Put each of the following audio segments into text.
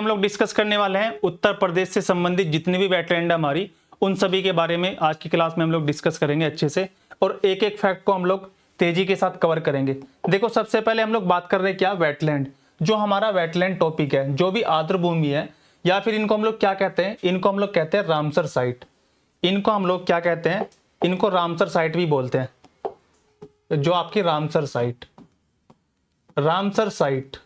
हम लोग डिस्कस करने वाले हैं उत्तर प्रदेश से संबंधित जितनी भी वेटलैंड है हमारी, उन सभी के बारे में आज की क्लास में हम लोग डिस्कस करेंगे अच्छे से, और एक एक फैक्ट को हम लोग तेजी के साथ कवर करेंगे। देखो, सबसे पहले हम लोग बात कर रहे हैं क्या, वेटलैंड। जो हमारा वेटलैंड टॉपिक है, जो भी आर्द्र भूमि है, या फिर इनको हम लोग क्या कहते हैं, इनको हम लोग कहते हैं रामसर साइट। इनको हम लोग क्या कहते हैं, इनको रामसर साइट भी बोलते हैं। जो आपकी Ramsar site, Ramsar site,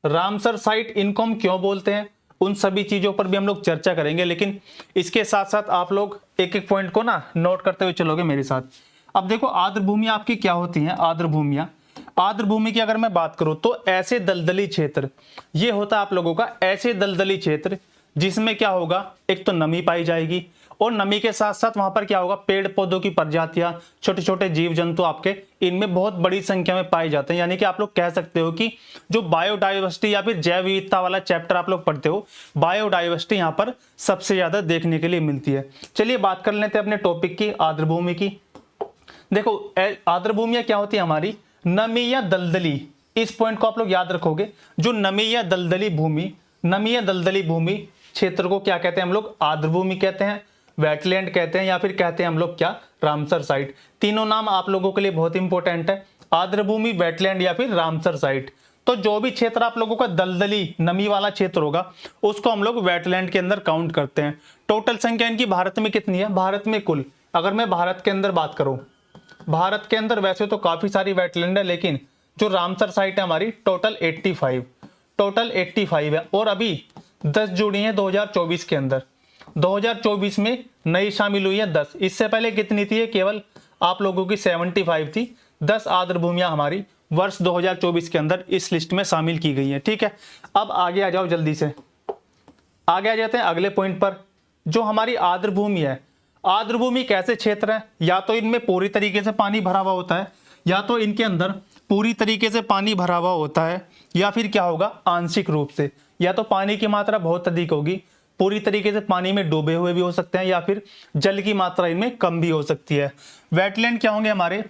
Ramsar site, इनको हम क्यों बोलते हैं, उन सभी चीजों पर भी हम लोग चर्चा करेंगे। लेकिन इसके साथ साथ आप लोग एक एक पॉइंट को ना नोट करते हुए चलोगे मेरे साथ। अब देखो, आर्द्र भूमि आपकी क्या होती है, आर्द्र भूमियां। आर्द्र भूमि की अगर मैं बात करूं तो ऐसे दलदली क्षेत्र, ये होता है आप लोगों का ऐसे दलदली क्षेत्र जिसमें क्या होगा, एक तो नमी पाई जाएगी, और नमी के साथ साथ वहां पर क्या होगा, पेड़ पौधों की प्रजातियां, छोटे छोटे जीव जंतु आपके इनमें बहुत बड़ी संख्या में पाए जाते हैं। यानी कि आप लोग कह सकते हो कि जो बायोडाइवर्सिटी या फिर जैव विविधता वाला चैप्टर आप लोग पढ़ते हो, बायोडाइवर्सिटी यहाँ पर सबसे ज्यादा देखने के लिए मिलती है। चलिए बात कर लेते हैं अपने टॉपिक की, आर्द्र भूमि की। देखो, आर्द्र भूमियां क्या होती है हमारी, नमी या दलदली। इस पॉइंट को आप लोग याद रखोगे। जो नमी या दलदली भूमि, नमी या दलदली भूमि क्षेत्र को क्या कहते हैं हम लोग, आर्द्र भूमि कहते हैं, वेटलैंड कहते हैं, या फिर कहते हैं हम लोग क्या, रामसर साइट। तीनों नाम आप लोगों के लिए बहुत इंपॉर्टेंट है, आर्द्र भूमि, वेटलैंड या फिर रामसर साइट। तो जो भी क्षेत्र आप लोगों का दलदली नमी वाला क्षेत्र होगा, उसको हम लोग वेटलैंड के अंदर काउंट करते हैं। टोटल संख्या इनकी भारत में कितनी है, भारत में कुल, अगर मैं भारत के अंदर बात करूं, भारत के अंदर वैसे तो काफी सारी वेटलैंड है, लेकिन जो रामसर साइट है हमारी टोटल 85, टोटल 85 है। और अभी 10 जुड़ी हैं 2024 के अंदर, 2024 में नई शामिल हुई है 10। इससे पहले कितनी थी, केवल आप लोगों की 75 थी। 10 आर्द्र भूमियां हमारी वर्ष 2024 के अंदर इस लिस्ट में शामिल की गई है। ठीक है, अब आगे आ जाओ, जल्दी से आगे आ जाते हैं अगले पॉइंट पर। जो हमारी आर्द्र भूमि है, आर्द्र भूमि कैसे क्षेत्र है, या तो इनमें पूरी तरीके से पानी भरा हुआ होता है, या तो इनके अंदर पूरी तरीके से पानी भरा हुआ होता है, या फिर क्या होगा, आंशिक रूप से। या तो पानी की मात्रा बहुत अधिक होगी, पूरी तरीके से पानी में डूबे हुए भी हो सकते हैं, या फिर जल की मात्रा इनमें कम भी हो सकती है। वेटलैंड क्या होंगे हमारे,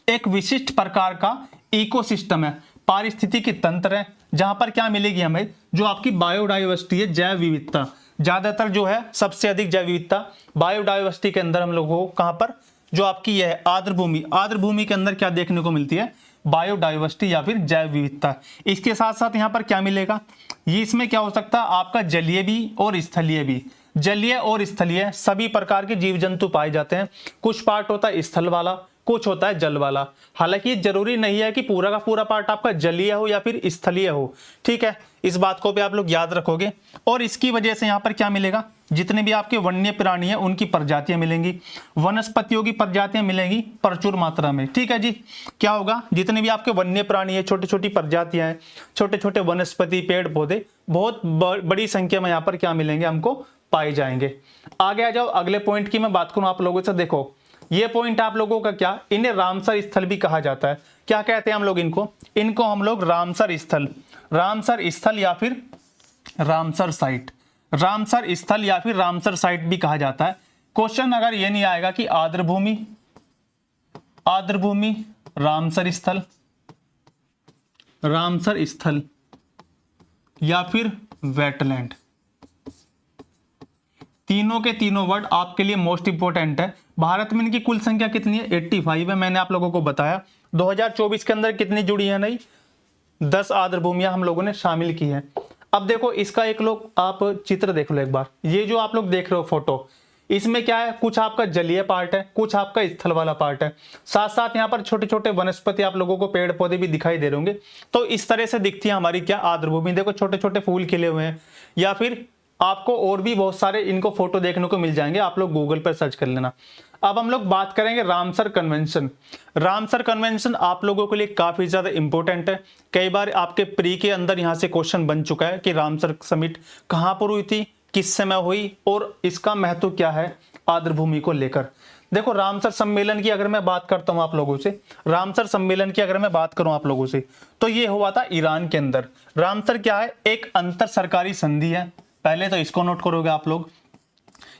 एक विशिष्ट प्रकार का इकोसिस्टम है, पारिस्थितिकी तंत्र है, जहां पर क्या मिलेगी हमें, जो आपकी बायोडाइवर्सिटी है, जैव विविधता। ज्यादातर जो है सबसे अधिक जैव विविधता बायोडाइवर्सिटी के अंदर हम लोगों को कहां पर, जो आपकी यह है आर्द्र भूमि, आर्द्र भूमि के अंदर क्या देखने को मिलती है, बायोडाइवर्सिटी या फिर जैव विविधता। इसके साथ साथ यहाँ पर क्या मिलेगा, ये इसमें क्या हो सकता है आपका, जलीय भी और स्थलीय भी। जलीय और स्थलीय सभी प्रकार के जीव जंतु पाए जाते हैं। कुछ पार्ट होता है स्थल वाला, कुछ होता है जल वाला। हालांकि जरूरी नहीं है कि पूरा का पूरा पार्ट आपका जलीय हो या फिर स्थलीय हो। ठीक है, इस बात को भी आप लोग याद रखोगे। और इसकी वजह से यहाँ पर क्या मिलेगा, जितने भी आपके वन्य प्राणी हैं उनकी प्रजातियां मिलेंगी, वनस्पतियों की प्रजातियां मिलेंगी प्रचुर मात्रा में। ठीक है जी, क्या होगा, जितने भी आपके वन्य प्राणी है, छोटी छोटी प्रजातियां हैं, छोटे छोटे वनस्पति, पेड़ पौधे बहुत बड़ी संख्या में यहाँ पर क्या मिलेंगे, हमको पाए जाएंगे। आगे आ जाओ, अगले पॉइंट की मैं बात करूं आप लोगों से। देखो, ये पॉइंट आप लोगों का क्या, इन्हें रामसर स्थल भी कहा जाता है। क्या कहते हैं हम लोग इनको, इनको हम लोग रामसर स्थल, रामसर स्थल या फिर रामसर साइट, रामसर स्थल या फिर रामसर साइट भी कहा जाता है। क्वेश्चन अगर ये नहीं आएगा कि आर्द्र भूमि, आर्द्र भूमि, रामसर स्थल, रामसर स्थल या फिर वेटलैंड, तीनों के तीनों वर्ड आपके लिए मोस्ट इंपोर्टेंट है। भारत में इनकी कुल संख्या कितनी है, 85 है। मैंने आप लोगों को बताया 2024 के अंदर कितनी जुड़ी है, नहीं 10 आर्द्र भूमियां हम लोगों ने शामिल की है। अब देखो, इसका एक लोग आप चित्र देख लो एक बार। ये जो आप लोग देख रहे हो फोटो, इसमें क्या है, कुछ आपका जलीय पार्ट है, कुछ आपका स्थल वाला पार्ट है। साथ साथ यहाँ पर छोटे छोटे वनस्पति आप लोगों को पेड़ पौधे भी दिखाई दे रहे होंगे। तो इस तरह से दिखती है हमारी क्या, आर्द्र भूमि। देखो, छोटे छोटे फूल खिले हुए हैं, या फिर आपको और भी बहुत सारे इनको फोटो देखने को मिल जाएंगे, आप लोग गूगल पर सर्च कर लेना। अब हम लोग बात करेंगे रामसर कन्वेंशन। रामसर कन्वेंशन आप लोगों के लिए काफी ज्यादा इंपॉर्टेंट है। कई बार आपके प्री के अंदर यहां से क्वेश्चन बन चुका है कि रामसर समिट कहां पर हुई थी, किस समय हुई, और इसका महत्व क्या है आर्द्र भूमि को लेकर। देखो, रामसर सम्मेलन की अगर मैं बात करता हूं आप लोगों से, रामसर सम्मेलन की अगर मैं बात करूं आप लोगों से, तो ये हुआ था ईरान के अंदर। रामसर क्या है, एक अंतर सरकारी संधि है। पहले तो इसको नोट करोगे आप लोग,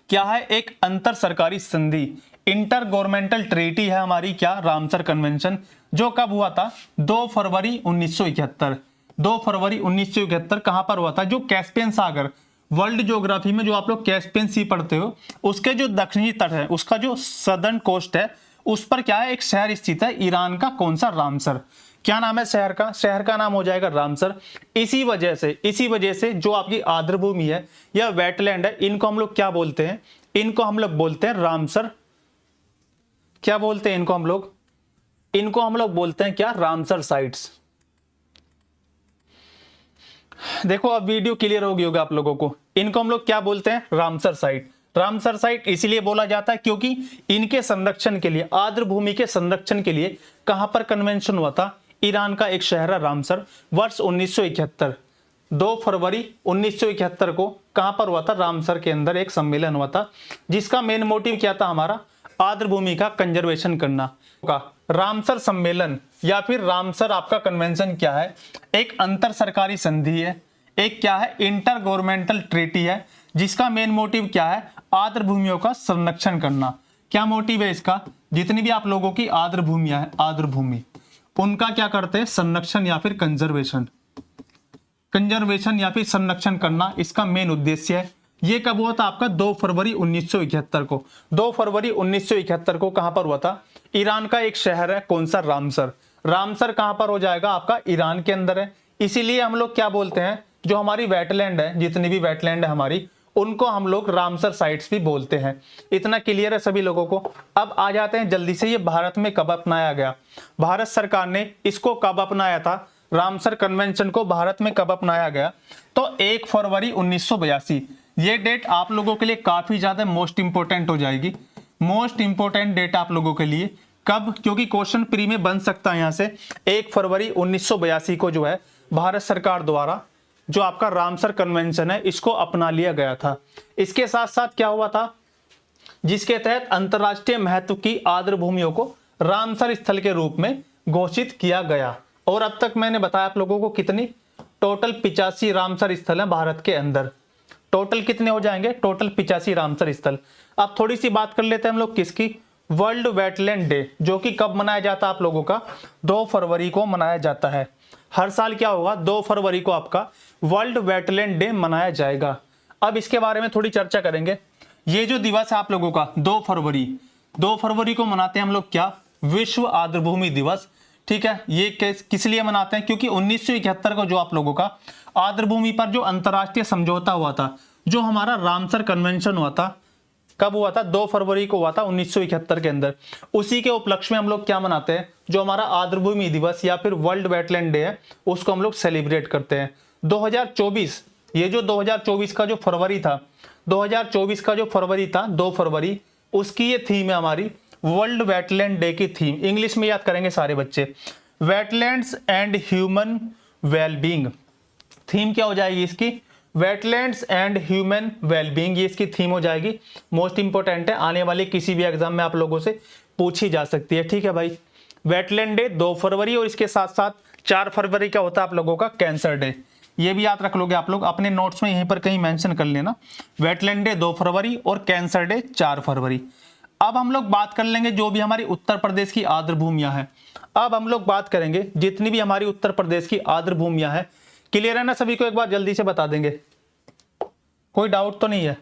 क्या है, एक अंतर सरकारी संधि, इंटर गवर्नमेंटल ट्रीटी है हमारी क्या, रामसर कन्वेंशन, जो कब हुआ था, 2 फरवरी 1971। 2 फरवरी 1971 कहां पर हुआ था? जो कैस्पियन सागर, वर्ल्ड ज्योग्राफी में जो आप लोग कैस्पियन सी पढ़ते हो, उसके जो दक्षिणी तट है, उसका जो सदर्न कोस्ट है, उस पर क्या है? एक शहर स्थित है, ईरान का। कौन सा? रामसर। क्या नाम है शहर का? शहर का नाम हो जाएगा रामसर। इसी वजह से जो आपकी आर्द्रभूमि है या वेटलैंड है, इनको हम लोग क्या बोलते हैं? इनको हम लोग बोलते हैं रामसर। क्या बोलते हैं इनको हम लोग? इनको हम लोग बोलते हैं क्या? Ramsar sites. देखो अब वीडियो क्लियर हो गई होगी आप लोगों को। इनको हम लोग क्या बोलते हैं? Ramsar site. रामसर साइट इसीलिए बोला जाता है क्योंकि इनके संरक्षण के लिए, आर्द्र भूमि के संरक्षण के लिए कहां पर कन्वेंशन हुआ था? ईरान का एक शहर है रामसर। वर्ष 1971, 2 फरवरी 1971 को कहां पर हुआ था? रामसर के अंदर एक सम्मेलन हुआ था, जिसका मेन मोटिव क्या था? हमारा आर्द्र भूमि का कंजर्वेशन करना का। रामसर सम्मेलन या फिर रामसर आपका कन्वेंशन क्या है? एक अंतर सरकारी संधि है, एक क्या है? इंटर गवर्नमेंटल ट्रीटी है, जिसका मेन मोटिव क्या है? आर्द्र भूमियों का संरक्षण करना। क्या मोटिव है इसका? जितनी भी आप लोगों की आर्द्र भूमियां है, आर्द्र भूमि, उनका क्या करते हैं? संरक्षण या फिर कंजर्वेशन या फिर संरक्षण करना, इसका मेन उद्देश्य है। ये कब हुआ था आपका? 2 फरवरी 1971 को। 2 फरवरी 1971 को कहां पर हुआ था? ईरान का एक शहर है, कौन सा? रामसर। रामसर कहां पर हो जाएगा आपका? ईरान के अंदर है। इसीलिए हम लोग क्या बोलते हैं? जो हमारी वेटलैंड है, जितनी भी वेटलैंड है हमारी, उनको हम लोग रामसर साइट्स भी बोलते हैं। इतना क्लियर है सभी लोगों को? अब आ जाते हैं जल्दी से, ये भारत में कब अपनाया गया? भारत सरकार ने इसको कब अपनाया था? रामसर कन्वेंशन को भारत में कब अपनाया गया? तो 1 फरवरी 1982। ये डेट आप लोगों के लिए काफी ज्यादा मोस्ट इंपोर्टेंट हो जाएगी। मोस्ट इंपोर्टेंट डेट आप लोगों के लिए कब? क्योंकि क्वेश्चन प्री में बन सकता है यहां से। 1 फरवरी 1982 को जो है भारत सरकार द्वारा जो आपका रामसर कन्वेंशन है, इसको अपना लिया गया था। इसके साथ साथ क्या हुआ था? जिसके तहत अंतरराष्ट्रीय महत्व की आर्द्र भूमियों को रामसर स्थल के रूप में घोषित किया गया। और अब तक मैंने बताया आप लोगों को कितनी? टोटल 85 रामसर स्थल है भारत के अंदर। टोटल कितने हो जाएंगे? टोटल 85 रामसर स्थल। अब थोड़ी सी बात कर लेते हैं हम लोग किसकी? वर्ल्ड वेटलैंड डे, जो कि कब मनाया जाता है आप लोगों का? 2 फरवरी को मनाया जाता है। हर साल क्या होगा? 2 फरवरी को आपका वर्ल्ड वेटलैंड डे मनाया जाएगा। अब इसके बारे में थोड़ी चर्चा करेंगे। ये जो दिवस है आप लोगों का 2 फरवरी को मनाते हैं हम लोग क्या? विश्व आर्द्रभूमि दिवस। ठीक है, ये किस लिए मनाते हैं? क्योंकि 1971 को जो आप लोगों का आर्द्रभूमि पर जो अंतरराष्ट्रीय समझौता हुआ था, जो हमारा रामसर कन्वेंशन हुआ था, कब हुआ था? 2 फरवरी को हुआ था 1971 के अंदर। उसी के उपलक्ष्य में हम लोग क्या मनाते हैं? जो हमारा आर्द्रभूमि दिवस या फिर वर्ल्ड वेटलैंड डे है, उसको हम लोग सेलिब्रेट करते हैं। 2024, ये जो 2024 का जो फरवरी था, 2024 का जो फरवरी था, 2 फरवरी, उसकी ये थीम है हमारी वर्ल्ड वेटलैंड डे की थीम। इंग्लिश में याद करेंगे सारे बच्चे, wetlands and human wellbeing. Theme क्या हो जाएगी इसकी? वेटलैंड्स एंड ह्यूमन वेलबींग, ये इसकी थीम हो जाएगी। मोस्ट इंपोर्टेंट है, आने वाले किसी भी एग्जाम में आप लोगों से पूछी जा सकती है। ठीक है भाई, वेटलैंड डे 2 फरवरी, और इसके साथ साथ 4 फरवरी क्या होता है आप लोगों का? Cancer day. ये भी याद रख लोगे आप लोग, अपने नोट्स में यहीं पर कहीं मेंशन कर लेना। वेटलैंड डे 2 फरवरी और कैंसर डे 4 फरवरी। अब हम लोग बात कर लेंगे जो भी हमारी उत्तर प्रदेश की आर्द्र भूमियां हैं। अब हम लोग बात करेंगे जितनी भी हमारी उत्तर प्रदेश की आर्द्र भूमियां हैं। क्लियर है ना सभी को? एक बार जल्दी से बता देंगे, कोई डाउट तो नहीं है?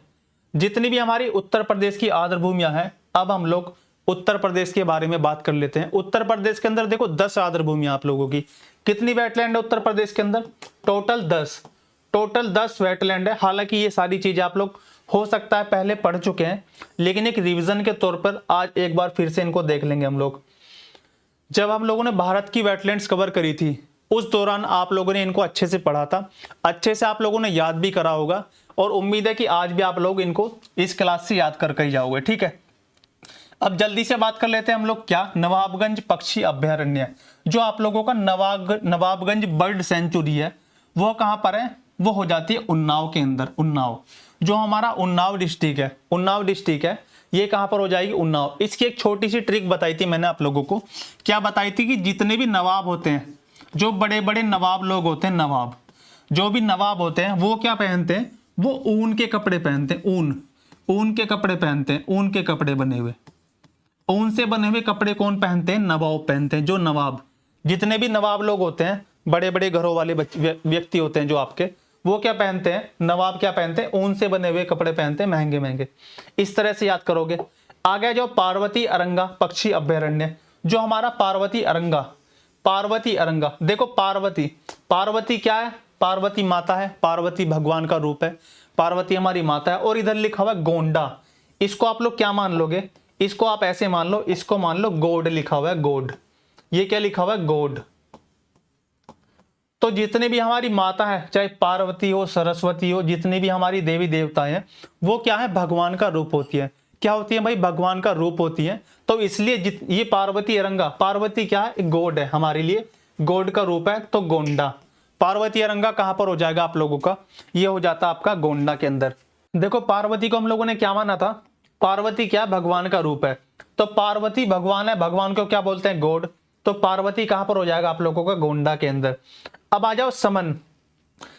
जितनी भी हमारी उत्तर प्रदेश की आर्द्र भूमियां हैं, अब हम लोग उत्तर प्रदेश के बारे में बात कर लेते हैं। उत्तर प्रदेश के अंदर देखो 10 आर्द्र भूमियां आप लोगों की। कितनी वेटलैंड है उत्तर प्रदेश के अंदर? टोटल 10 वेटलैंड है। हालांकि ये सारी चीजें आप लोग हो सकता है पहले पढ़ चुके हैं, लेकिन एक रिवीजन के तौर पर आज एक बार फिर से इनको देख लेंगे हम लोग। जब हम लोगों ने भारत की वेटलैंड्स कवर करी थी, उस दौरान आप लोगों ने इनको अच्छे से पढ़ा था, अच्छे से आप लोगों ने याद भी करा होगा, और उम्मीद है कि आज भी आप लोग इनको इस क्लास से याद करके ही जाओगे। ठीक है, अब जल्दी से बात कर लेते हैं हम लोग क्या? नवाबगंज पक्षी अभ्यारण्य। जो आप लोगों का नवाबगंज बर्ड सेंचुरी है, वो कहां पर है? वो हो जाती है उन्नाव के अंदर। उन्नाव, जो हमारा उन्नाव डिस्ट्रिक्ट है, ये कहां पर हो जाएगी? उन्नाव। इसकी एक छोटी सी ट्रिक बताई थी मैंने आप लोगों को। क्या बताई थी? कि जितने भी नवाब होते हैं, जो बड़े बड़े नवाब लोग होते हैं, नवाब जो भी नवाब होते हैं, वो क्या पहनते हैं? वो ऊन के कपड़े पहनते हैं। ऊन के कपड़े पहनते हैं। ऊन के कपड़े बने हुए, ऊन से बने हुए कपड़े कौन पहनते हैं? नवाब पहनते हैं। जो नवाब, जितने भी नवाब लोग होते हैं, बड़े बड़े घरों वाले व्यक्ति होते हैं जो आपके, वो क्या पहनते हैं, नवाब क्या पहनते हैं, ऊन से बने हुए कपड़े पहनते हैं, महंगे महंगे। इस तरह से याद करोगे। आगे जो पार्वती अरंगा पक्षी अभयारण्य, जो हमारा पार्वती अरंगा, पार्वती अरंगा, देखो पार्वती, पार्वती क्या है, पार्वती माता है, पार्वती भगवान का रूप है, पार्वती हमारी माता है। और इधर लिखा हुआ है गोंडा, इसको आप लोग क्या मान लोगे, इसको आप ऐसे मान लो, इसको मान लो गोड लिखा हुआ है, गोड। ये क्या लिखा हुआ है, गोड। तो जितने भी हमारी माता है, चाहे पार्वती हो, सरस्वती हो, जितनी भी हमारी देवी देवताएं हैं, वो क्या है, भगवान का रूप होती है। क्या होती है भाई, भगवान का रूप होती है। तो इसलिए ये पार्वती अरंगा, पार्वती क्या है, गॉड है हमारे लिए, गॉड का रूप है। तो गोंडा, पार्वती अरंगा कहां पर हो जाएगा आप लोगों का, ये हो जाता आपका गोंडा के अंदर। देखो पार्वती को हम लोगों ने क्या माना था, पार्वती क्या, भगवान का रूप है। तो पार्वती भगवान है, भगवान को क्या बोलते हैं, गॉड। तो पार्वती कहां पर हो जाएगा आप लोगों का, गोंडा के अंदर। अब आ जाओ समन,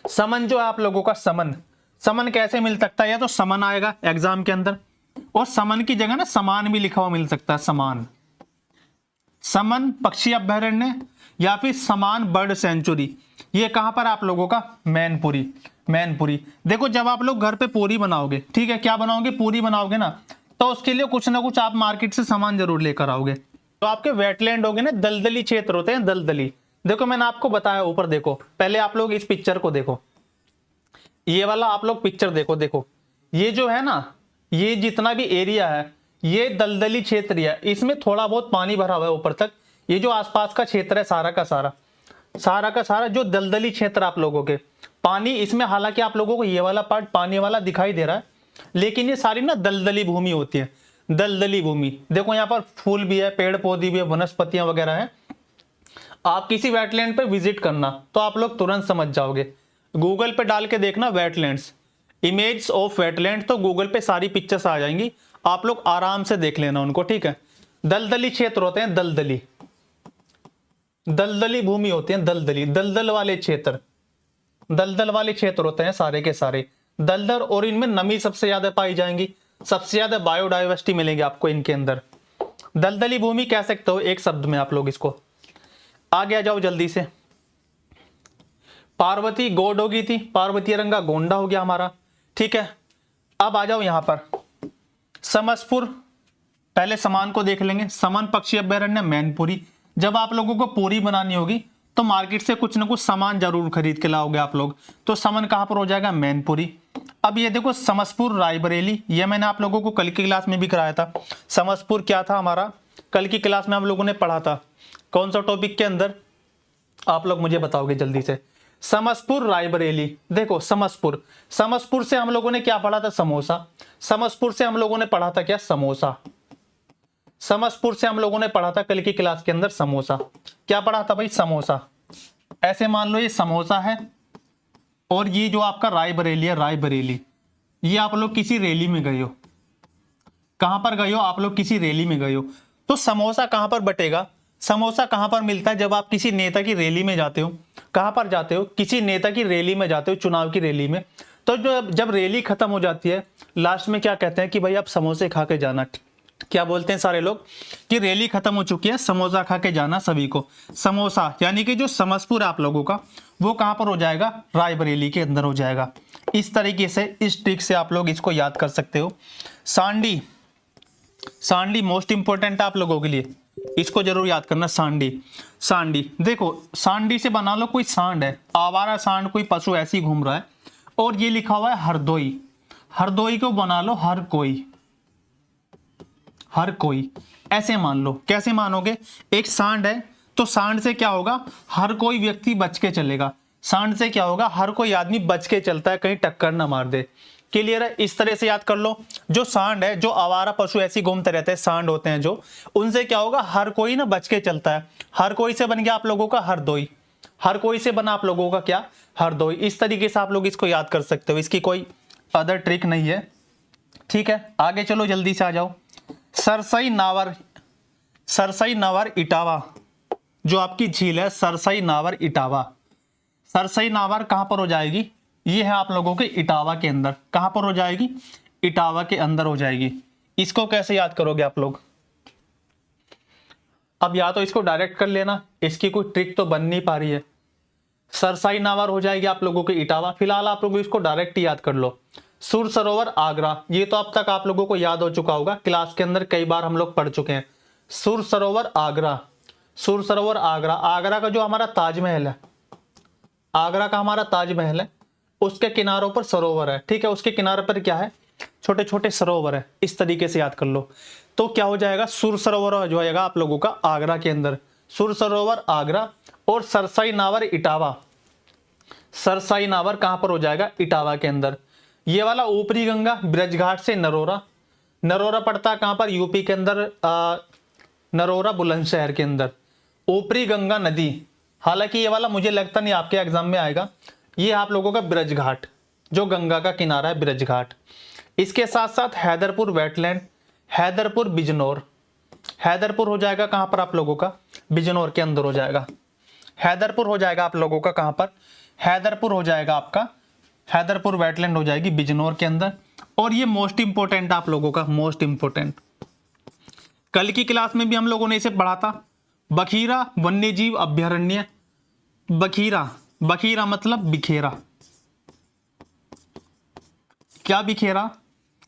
समन जो है आप लोगों का, समन, समन कैसे मिल सकता है, या तो समन आएगा एग्जाम के अंदर, और समन की जगह ना समान भी लिखा हुआ मिल सकता है, समान, समन पक्षी अभयारण्य, या फिर समान बर्ड सेंचुरी। ये कहां पर आप लोगों का, मैनपुरी, मैनपुरी। देखो जब आप लोग घर पे पूरी बनाओगे, ठीक है, क्या बनाओगे, पूरी बनाओगे ना, तो उसके लिए कुछ ना कुछ आप मार्केट से सामान जरूर लेकर आओगे। तो आपके वेटलैंड होगे ना, दलदली क्षेत्र होते हैं, दलदली। देखो मैंने आपको बताया ऊपर, देखो पहले आप लोग इस पिक्चर को देखो, ये वाला आप लोग पिक्चर देखो, देखो ये जो है ना, ये जितना भी एरिया है, ये दलदली क्षेत्र है, इसमें थोड़ा बहुत पानी भरा हुआ है ऊपर तक। ये जो आसपास का क्षेत्र है सारा का सारा, सारा का सारा जो दलदली क्षेत्र आप लोगों के, पानी इसमें, हालांकि आप लोगों को ये वाला पार्ट पानी वाला दिखाई दे रहा है, लेकिन ये सारी ना दलदली भूमि होती है, दलदली भूमि। देखो यहाँ पर फूल भी है, पेड़ पौधे भी है, वनस्पतियां वगैरह है। आप किसी वेटलैंड पे विजिट करना तो आप लोग तुरंत समझ जाओगे, गूगल पे डाल के देखना वेटलैंड्स, इमेज ऑफ वेटलैंड, तो गूगल पे सारी पिक्चर्स आ जाएंगी, आप लोग आराम से देख लेना उनको, ठीक है। दलदली क्षेत्र होते हैं, दलदली, दलदली भूमि होती है, दलदली, दलदल वाले क्षेत्र, दलदल वाले क्षेत्र होते हैं सारे के सारे, दलदल, और इनमें नमी सबसे ज्यादा पाई जाएंगी, सबसे ज्यादा बायोडाइवर्सिटी मिलेंगे आपको इनके अंदर। दलदली भूमि कह सकते हो एक शब्द में आप लोग इसको। आगे आ जाओ जल्दी से, पार्वती गॉड हो गई थी, पार्वती अरंगा गोंडा हो गया हमारा, ठीक है। अब आ जाओ यहां पर समसपुर, पहले समान को देख लेंगे, समन पक्षी अभयारण्य, मैनपुरी। जब आप लोगों को पूरी बनानी होगी तो मार्केट से कुछ ना कुछ सामान जरूर खरीद के लाओगे आप लोग, तो समन कहां पर हो जाएगा, मैनपुरी। अब ये देखो समसपुर रायबरेली, ये मैंने आप लोगों को कल की क्लास में भी कराया था। समसपुर क्या था हमारा, कल की क्लास में हम लोगों ने पढ़ा था, कौन सा टॉपिक के अंदर, आप लोग मुझे बताओगे जल्दी से। समसपुर रायबरेली, देखो समसपुर, समसपुर से हम लोगों ने क्या पढ़ा था, समोसा। समसपुर से हम लोगों ने पढ़ा था क्या, समोसा। समसपुर से हम लोगों ने पढ़ा था कल की क्लास के अंदर समोसा। क्या पढ़ा था भाई, समोसा। ऐसे मान लो ये समोसा है, और ये जो आपका रायबरेली है, रायबरेली, ये आप लोग किसी रैली में गए हो, कहां पर गए हो आप लोग, किसी रैली में गए हो, तो समोसा कहां पर बटेगा, समोसा कहां पर मिलता है, जब आप किसी नेता की रैली में जाते हो, कहां पर जाते हो, किसी नेता की रैली में जाते हो, चुनाव की रैली में, तो जब रैली खत्म हो जाती है, लास्ट में क्या कहते हैं कि भाई आप समोसे खा के जाना, क्या बोलते हैं सारे लोग कि रैली खत्म हो चुकी है, समोसा खा के जाना सभी को। समोसा यानी कि जो समसपुर आप लोगों का, वो कहां पर हो जाएगा, रायबरेली के अंदर हो जाएगा। इस तरीके से, इस ट्रिक से आप लोग इसको याद कर सकते हो। सांडी, सांडी मोस्ट इंपॉर्टेंट है आप लोगों के लिए, इसको जरूर याद करना, सांडी। सांडी देखो, सांडी से बना लो, कोई सांड है, आवारा सांड, कोई पशु ऐसी घूम रहा है, और ये लिखा हुआ है हरदोई, हरदोई को बना लो हर कोई, हर कोई, ऐसे मान लो। कैसे मानोगे, एक सांड है, तो सांड से क्या होगा, हर कोई व्यक्ति बच के चलेगा, सांड से क्या होगा, हर कोई आदमी बच के चलता है, कहीं टक्कर ना मार दे। क्लियर है, इस तरह से याद कर लो। जो सांड है, जो आवारा पशु ऐसी घूमते रहते हैं, सांड होते हैं जो, उनसे क्या होगा, हर कोई ना बच के चलता है। हर कोई से बन गया आप लोगों का हरदोई, हर कोई से बना आप लोगों का क्या, हरदोई। इस तरीके से आप लोग इसको याद कर सकते हो, इसकी कोई अदर ट्रिक नहीं है, ठीक है। आगे चलो जल्दी से आ जाओ, सरसई नावर, सरसई नावर इटावा, जो आपकी झील है सरसई नावर इटावा, सरसई नावर कहां पर हो जाएगी, ये है आप लोगों के इटावा के अंदर, कहां पर हो जाएगी, इटावा के अंदर हो जाएगी। इसको कैसे याद करोगे आप लोग, अब या तो इसको डायरेक्ट कर लेना, इसकी कोई ट्रिक तो बन नहीं पा रही है, सरसाई नावर हो जाएगी आप लोगों की इटावा। फिलहाल आप लोग इसको डायरेक्ट याद कर लो। सुर सरोवर आगरा, ये तो अब तक आप लोगों को याद हो चुका होगा, क्लास के अंदर कई बार हम लोग पढ़ चुके हैं। सुर सरोवर आगरा, सुर सरोवर आगरा, आगरा का जो हमारा ताजमहल है, आगरा का हमारा ताजमहल है, उसके किनारों पर सरोवर है। ठीक है, उसके किनारे पर क्या है, छोटे छोटे सरोवर है। इस तरीके से याद कर लो। तो क्या हो जाएगा, सुर सरोवर जो आएगा आप लोगों का आगरा के अंदर, सुर सरोवर आगरा। और सरसाई नावर इटावा, सरसाई नावर कहां पर हो जाएगा, इटावा के अंदर। ये वाला ऊपरी गंगा ब्रजघाट से नरोरा, नरोरा पड़ता है कहां पर, यूपी के अंदर, नरोरा बुलंदशहर के अंदर। ऊपरी गंगा नदी, हालांकि ये वाला मुझे लगता नहीं आपके एग्जाम में आएगा। ये आप लोगों का ब्रजघाट, जो गंगा का किनारा है, ब्रजघाट। इसके साथ साथ हैदरपुर वेटलैंड, हैदरपुर बिजनौर, हैदरपुर हो जाएगा कहां पर आप लोगों का, बिजनौर के अंदर हो जाएगा। हैदरपुर हो जाएगा आप लोगों का कहां पर, हैदरपुर हो जाएगा आपका, हैदरपुर वेटलैंड हो जाएगी बिजनौर के अंदर। और ये मोस्ट इंपोर्टेंट आप लोगों का, मोस्ट इंपोर्टेंट, कल की क्लास में भी हम लोगों ने इसे पढ़ा था, बखीरा वन्यजीव अभ्यारण्य। बखीरा, बखीरा मतलब बिखेरा। क्या बिखेरा,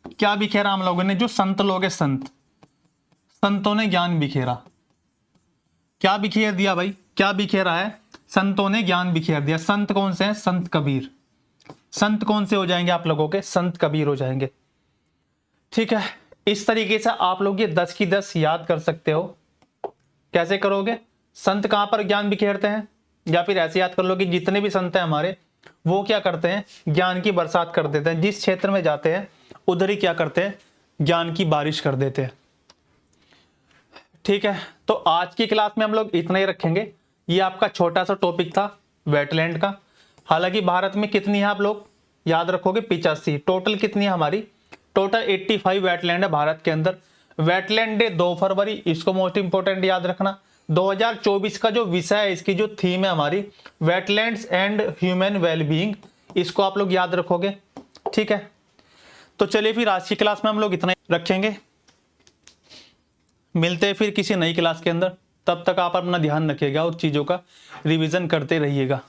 क्या बिखेरा हम लोगों ने, जो संत लोग हैं, संत, संतों ने ज्ञान बिखेरा। क्या बिखेर दिया भाई, क्या बिखेरा है, संतों ने ज्ञान बिखेर दिया। संत कौन से हैं, संत कबीर। संत कौन से हो जाएंगे आप लोगों के, संत कबीर हो जाएंगे। ठीक है, इस तरीके से आप लोग ये 10 की 10 याद कर सकते हो। कैसे करोगे, संत कहां पर ज्ञान बिखेरते हैं, या फिर ऐसे याद कर लो कि जितने भी संत हैं हमारे, वो क्या करते हैं, ज्ञान की बरसात कर देते हैं। जिस क्षेत्र में जाते हैं उधर ही क्या करते हैं, ज्ञान की बारिश कर देते हैं। ठीक है, तो आज की क्लास में हम लोग इतना ही रखेंगे। ये आपका छोटा सा टॉपिक था वेटलैंड का। हालांकि भारत में कितनी है आप लोग याद रखोगे, 85। टोटल कितनी है हमारी, टोटल 85 वेटलैंड है भारत के अंदर। वेटलैंड डे 2 फरवरी, इसको मोस्ट इंपोर्टेंट याद रखना। 2024 का जो विषय है, इसकी जो थीम है हमारी, वेटलैंड्स एंड ह्यूमन वेलबीइंग, इसको आप लोग याद रखोगे। ठीक है, तो चलिए फिर आज की क्लास में हम लोग इतना ही रखेंगे। मिलते हैं फिर किसी नई क्लास के अंदर। तब तक आप अपना ध्यान रखिएगा और चीज़ों का रिवीजन करते रहिएगा।